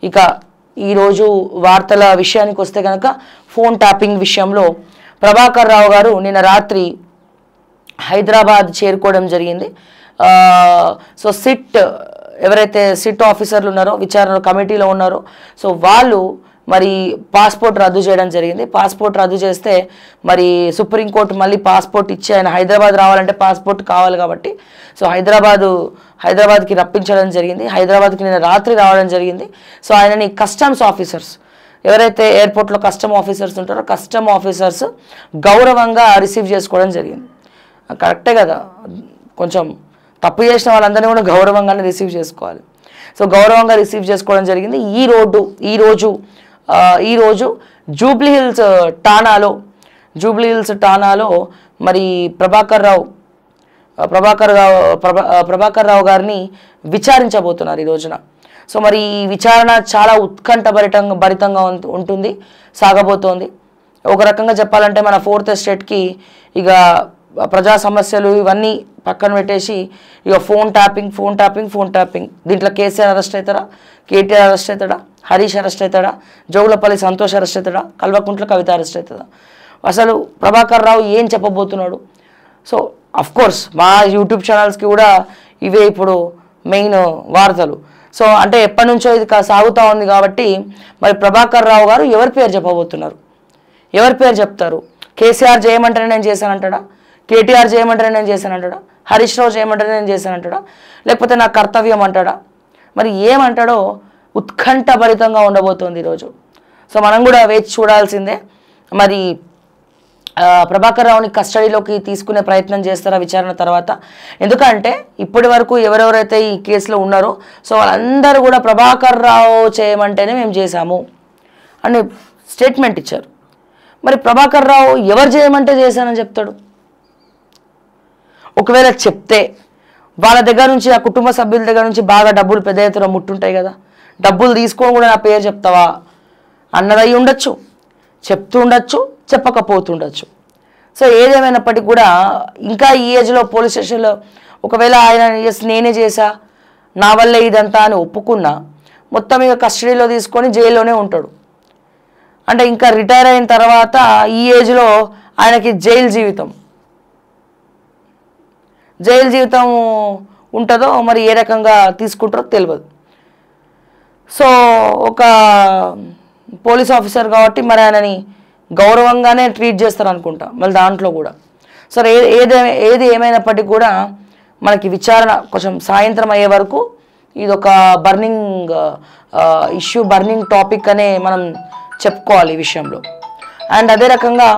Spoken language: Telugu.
ఇక ఈరోజు వార్తల విషయానికి వస్తే కనుక ఫోన్ ట్యాపింగ్ విషయంలో ప్రభాకర్ రావు గారు నిన్న రాత్రి హైదరాబాద్ చేరుకోవడం జరిగింది. సో ఎవరైతే సిట్ ఆఫీసర్లు ఉన్నారో, విచారణ కమిటీలో ఉన్నారో, సో వాళ్ళు మరి పాస్పోర్ట్ రద్దు చేయడం జరిగింది. పాస్పోర్ట్ రద్దు చేస్తే మరి సుప్రీంకోర్టు మళ్ళీ పాస్పోర్ట్ ఇచ్చి ఆయన హైదరాబాద్ రావాలంటే పాస్పోర్ట్ కావాలి కాబట్టి సో హైదరాబాద్కి రప్పించడం జరిగింది. హైదరాబాద్కి నిన్న రాత్రి రావడం జరిగింది. సో ఆయనని కస్టమ్స్ ఆఫీసర్స్, ఎవరైతే ఎయిర్పోర్ట్లో కస్టమ్ ఆఫీసర్స్ ఉంటారో కస్టమ్ ఆఫీసర్స్ గౌరవంగా రిసీవ్ చేసుకోవడం జరిగింది. కరెక్టే కదా, కొంచెం తప్పు చేసిన వాళ్ళందరినీ కూడా గౌరవంగానే రిసీవ్ చేసుకోవాలి. సో గౌరవంగా రిసీవ్ చేసుకోవడం జరిగింది. ఈరోజు జూబ్లీ హిల్స్ ఠానాలో మరి ప్రభాకర్ రావు గారిని విచారించబోతున్నారు ఈ రోజున. సో మరి ఈ విచారణ చాలా భరితంగా ఉంటుంది, సాగబోతోంది. ఒక రకంగా చెప్పాలంటే మన 4th ఎస్టేట్కి ఇక ప్రజా సమస్యలు ఇవన్నీ పక్కన పెట్టేసి ఇక ఫోన్ ట్యాపింగ్ దీంట్లో కేసీఆర్ అరెస్ట్ అవుతాడా, కేటీఆర్ అరెస్ట్ అవుతాడా, హరీష్ అరెస్ట్ అవుతాడా, జోగులపల్లి సంతోష్ అరెస్ట్ అవుతాడా, కల్వకుంట్ల కవిత అరెస్ట్ అవుతుందా, అసలు ప్రభాకర్ రావు ఏం చెప్పబోతున్నాడు? సో అఫ్కోర్స్ మా యూట్యూబ్ ఛానల్స్కి కూడా ఇవే ఇప్పుడు మెయిన్ వార్తలు. సో అంటే ఎప్పటి నుంచో ఇది సాగుతూ ఉంది కాబట్టి మరి ప్రభాకర్ రావు గారు ఎవరి పేరు చెప్పబోతున్నారు, ఎవరి పేరు చెప్తారు? కేసీఆర్ చేయమంటేనే నేను చేశానంటాడా, కేటీఆర్ చేయమంటేనే నేను చేశానంటాడా, హరీష్ రావు చేయమంటేనే నేను చేశానంటాడా, లేకపోతే నా కర్తవ్యం అంటాడా? మరి ఏమంటాడో ఉత్కంఠభరితంగా ఉండబోతోంది ఈరోజు. సో మనం కూడా వేచి చూడాల్సిందే. మరి ప్రభాకర్ రావుని కస్టడీలోకి తీసుకునే ప్రయత్నం చేస్తారా విచారణ తర్వాత? ఎందుకంటే ఇప్పటి వరకు ఎవరెవరైతే ఈ కేసులో ఉన్నారో సో వాళ్ళందరూ కూడా ప్రభాకర్ రావు చేయమంటేనే మేము చేశాము అని స్టేట్మెంట్ ఇచ్చారు. మరి ప్రభాకర్ రావు ఎవరు చేయమంటే చేశానని చెప్తాడు? ఒకవేళ చెప్తే వాళ్ళ దగ్గర నుంచి, ఆ కుటుంబ సభ్యుల దగ్గర నుంచి బాగా డబ్బులు పెద్ద ఎత్తున ముట్టుంటాయి కదా, డబ్బులు తీసుకొని కూడా నా పేరు చెప్తావా అన్నదై ఉండొచ్చు, చెప్తూ ఉండొచ్చు, చెప్పకపోతుండొచ్చు. సో ఏదేమైనప్పటికీ కూడా ఇంకా ఈ ఏజ్లో పోలీస్ స్టేషన్లో ఒకవేళ ఆయన నేనే చేశా, నా వల్లే ఇదంతా అని ఒప్పుకున్నా మొత్తం ఇక కస్టడీలో తీసుకొని జైల్లోనే ఉంటాడు. అంటే ఇంకా రిటైర్ అయిన తర్వాత ఈ ఏజ్లో ఆయనకి జైలు జీవితం ఉంటుందో మరి ఏ రకంగా తీసుకుంటారో తెలియదు. సో ఒక పోలీస్ ఆఫీసర్ కాబట్టి మరి ఆయనని గౌరవంగానే ట్రీట్ చేస్తారు అనుకుంటా మళ్ళీ దాంట్లో కూడా. సరే ఏది ఏమైనప్పటికీ కూడా మనకి విచారణ కొంచెం సాయంత్రం అయ్యే వరకు ఇది ఒక బర్నింగ్ టాపిక్ అనే మనం చెప్పుకోవాలి ఈ విషయంలో. అండ్ అదే రకంగా